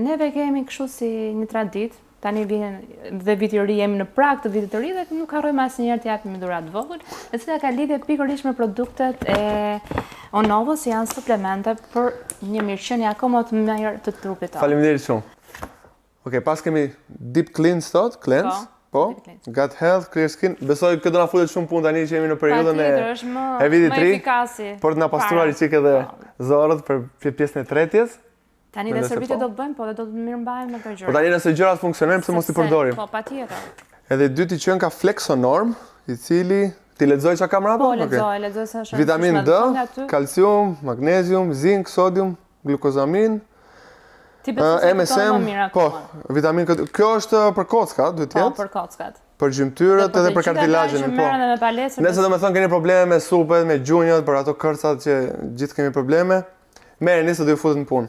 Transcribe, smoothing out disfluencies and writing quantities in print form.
neve kemi kështu si një traditë. Tani vjen dhe viti i ri, jemi në prag të vitit të ri dhe nuk harrojmë asnjëherë të japim një dhuratë vogël, e cila ka lidhje pikërisht me produktet e Onovos, janë suplemente për një mirëqenie akoma të mirë të trupit tonë. Faleminderit shumë. Okej, pas kemi Deep Cleanse thot, cleanse. Po, Gut Health, Clear Skin. Besoj këtë do na futet shumë punë tani që jemi në periudhën e vitit të ri. Por të na pastruar çike edhe zorët për pjesën e tretjes. Tani dhe servitet do të bëjmë, po dhe do të mirëmbajmë me gjëra. Po tani nëse gjërat funksionojnë, pse mos i përdorim? Po, patjetër. Edhe i dyti që ka Flexonorm, i cili ti lexoj çka kam rapa? Po, lexoj se është. Vitamin D, kalcium, magnezium, zink, sodium, glukozamin. MSM, po, vitamin K. Kjo është për kockat, duhet të jetë? Po, për kockat. Për gjymtyrët edhe për kartilazhin, po. Nëse domethënë keni probleme me supet, me gjunjët, për ato kërcat që gjithë kemi probleme, merreni se do ju futet në punë.